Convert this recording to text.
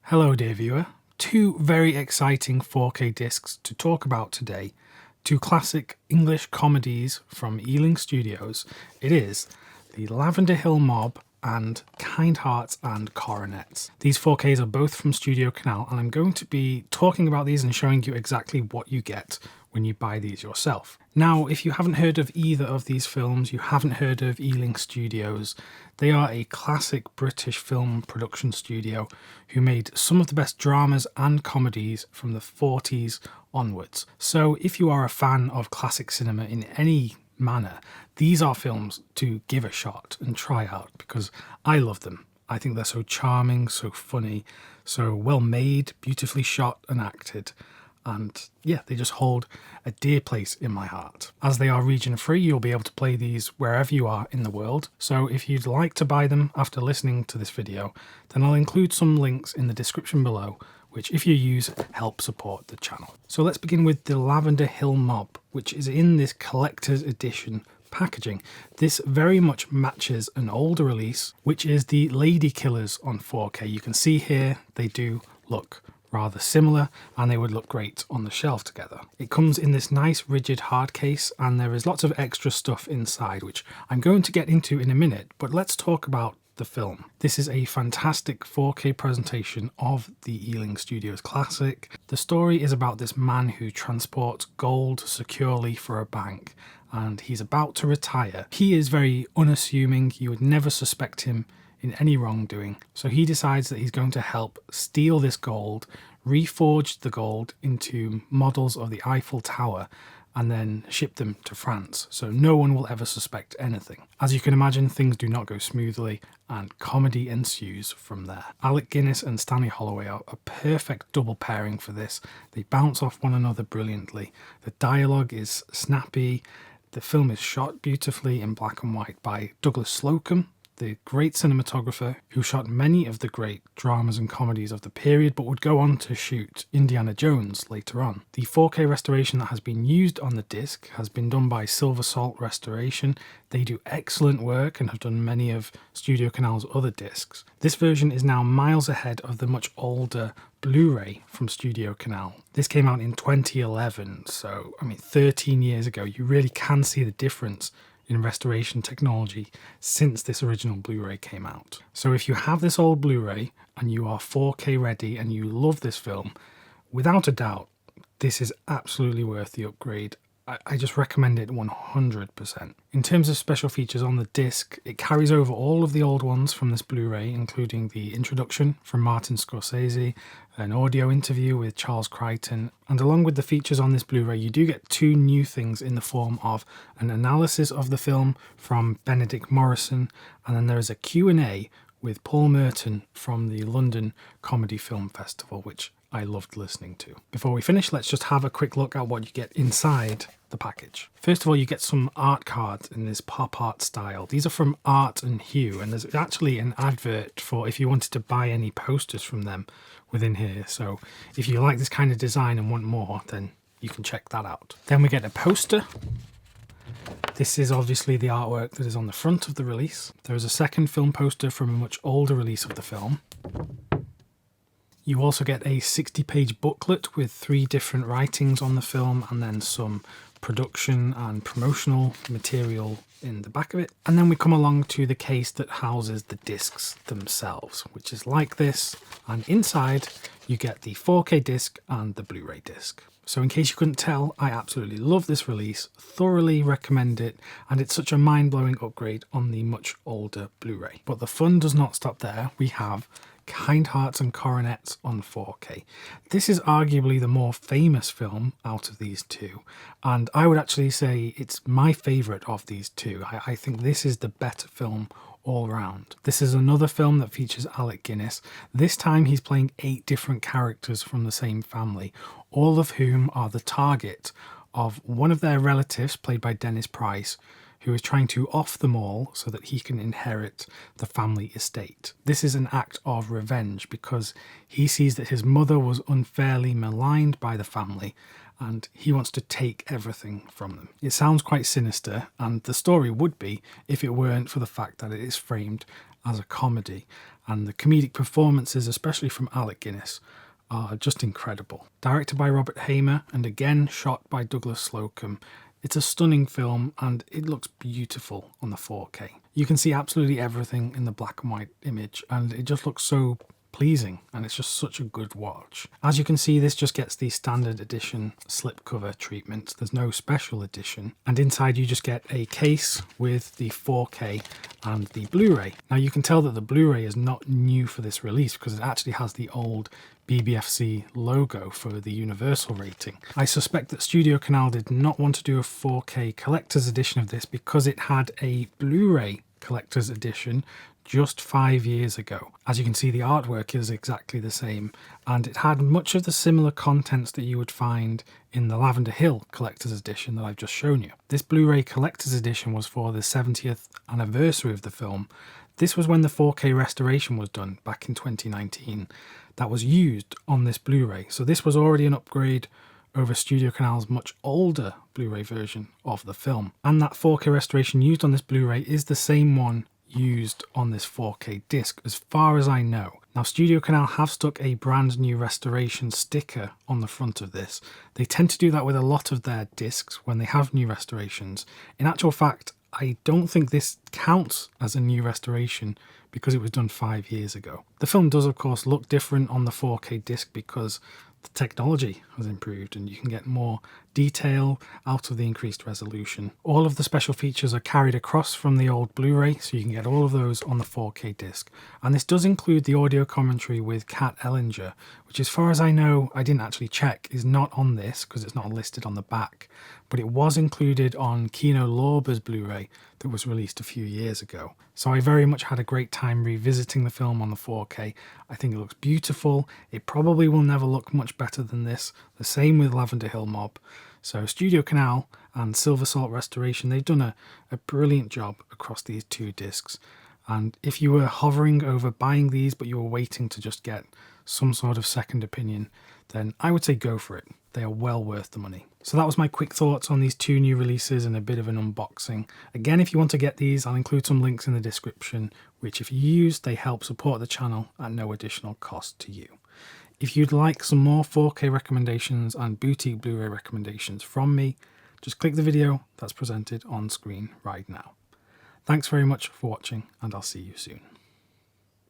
Hello dear viewer, two very exciting 4K discs to talk about today. Two classic English comedies from Ealing Studios. It is The Lavender Hill Mob and Kind Hearts and Coronets. These 4Ks are both from Studio Canal, and I'm going to be talking about these and showing you exactly what you get when you buy these yourself. Now, if you haven't heard of either of these films, you haven't heard of Ealing Studios. They are a classic British film production studio who made some of the best dramas and comedies from the 40s onwards. So if you are a fan of classic cinema in any manner, these are films to give a shot and try out because I love them. I think they're so charming, so funny, so well made, beautifully shot and acted. And yeah, they just hold a dear place in my heart. As they are region free, you'll be able to play these wherever you are in the world. So if you'd like to buy them after listening to this video, then I'll include some links in the description below, which if you use, help support the channel. So let's begin with The Lavender Hill Mob, which is in this collector's edition packaging. This very much matches an older release, which is the Lady Killers on 4K. You can see here, they do look rather similar and they would look great on the shelf together. It comes in this nice rigid hard case and there is lots of extra stuff inside, which I'm going to get into in a minute, but let's talk about the film. This is a fantastic 4K presentation of the Ealing Studios classic. The story is about this man who transports gold securely for a bank and he's about to retire. He is very unassuming. You would never suspect him in any wrongdoing. So he decides that he's going to help steal this gold, reforge the gold into models of the Eiffel Tower, and then ship them to France, so no one will ever suspect anything. As you can imagine, things do not go smoothly, and comedy ensues from there. Alec Guinness and Stanley Holloway are a perfect double pairing for this. They bounce off one another brilliantly. The dialogue is snappy. The film is shot beautifully in black and white by Douglas Slocum, the great cinematographer who shot many of the great dramas and comedies of the period, but would go on to shoot Indiana Jones later on. The 4K restoration that has been used on the disc has been done by Silver Salt Restoration. They do excellent work and have done many of Studio Canal's other discs. This version is now miles ahead of the much older Blu-ray from Studio Canal. This came out in 2011, so 13 years ago. You really can see the difference in restoration technology since this original Blu-ray came out. So if you have this old Blu-ray and you are 4K ready and you love this film, without a doubt, this is absolutely worth the upgrade. I just recommend it 100%. In terms of special features on the disc, it carries over all of the old ones from this Blu-ray, including the introduction from Martin Scorsese, an audio interview with Charles Crichton, and along with the features on this Blu-ray, you do get two new things in the form of an analysis of the film from Benedict Morrison, and then there is a Q&A with Paul Merton from the London Comedy Film Festival, which I loved listening to. Before we finish, let's just have a quick look at what you get inside the package. First of all, you get some art cards in this pop art style. These are from Art and Hue, and there's actually an advert for if you wanted to buy any posters from them within here. So if you like this kind of design and want more, then you can check that out. Then we get a poster. This is obviously the artwork that is on the front of the release. There is a second film poster from a much older release of the film. You also get a 60-page booklet with 3 different writings on the film and then some production and promotional material in the back of it. And then we come along to the case that houses the discs themselves, which is like this. And inside you get the 4K disc and the Blu-ray disc. So in case you couldn't tell, I absolutely love this release, thoroughly recommend it, and it's such a mind-blowing upgrade on the much older Blu-ray. But the fun does not stop there. We have Kind Hearts and Coronets on 4K. This is arguably the more famous film out of these two, and I would actually say it's my favourite of these two. I think this is the better film all round. This is another film that features Alec Guinness. This time he's playing 8 different characters from the same family, all of whom are the target of one of their relatives, played by Dennis Price, who is trying to off them all so that he can inherit the family estate. This is an act of revenge because he sees that his mother was unfairly maligned by the family and he wants to take everything from them. It sounds quite sinister, and the story would be if it weren't for the fact that it is framed as a comedy. and the comedic performances, especially from Alec Guinness, are just incredible. Directed by Robert Hamer and again shot by Douglas Slocum, it's a stunning film and it looks beautiful on the 4K. You can see absolutely everything in the black and white image and it just looks so pleasing and it's just such a good watch. As you can see, this just gets the standard edition slipcover treatment. There's no special edition, and inside you just get a case with the 4K and the Blu-ray. Now you can tell that the Blu-ray is not new for this release because it actually has the old BBFC logo for the universal rating. I suspect that Studio Canal did not want to do a 4K collector's edition of this because it had a Blu-ray collector's edition just 5 years ago. As you can see, the artwork is exactly the same, and it had much of the similar contents that you would find in the Lavender Hill collector's edition that I've just shown you. This Blu-ray collector's edition was for the 70th anniversary of the film. This was when the 4K restoration was done back in 2019 that was used on this Blu-ray. So this was already an upgrade over Studio Canal's much older Blu-ray version of the film. And that 4K restoration used on this Blu-ray is the same one used on this 4K disc as far as I know. Now Studio Canal have stuck a brand new restoration sticker on the front of this. They tend to do that with a lot of their discs when they have new restorations. In actual fact, I don't think this counts as a new restoration because it was done 5 years ago. The film does of course look different on the 4K disc because the technology has improved and you can get more detail out of the increased resolution. All of the special features are carried across from the old Blu-ray, so you can get all of those on the 4K disc. And this does include the audio commentary with Kat Ellinger, which as far as I know, I didn't actually check, is not on this because it's not listed on the back, but it was included on Kino Lorber's Blu-ray that was released a few years ago. So I very much had a great time revisiting the film on the 4K. I think it looks beautiful. It probably will never look much better than this. The same with Lavender Hill Mob. So Studio Canal and Silver Salt Restoration, they've done a brilliant job across these two discs. And if you were hovering over buying these but you were waiting to just get some sort of second opinion, then I would say go for it. They are well worth the money. So that was my quick thoughts on these two new releases and a bit of an unboxing. Again, if you want to get these, I'll include some links in the description, which if you use, they help support the channel at no additional cost to you. If you'd like some more 4K recommendations and boutique Blu-ray recommendations from me, just click the video that's presented on screen right now. Thanks very much for watching, and I'll see you soon.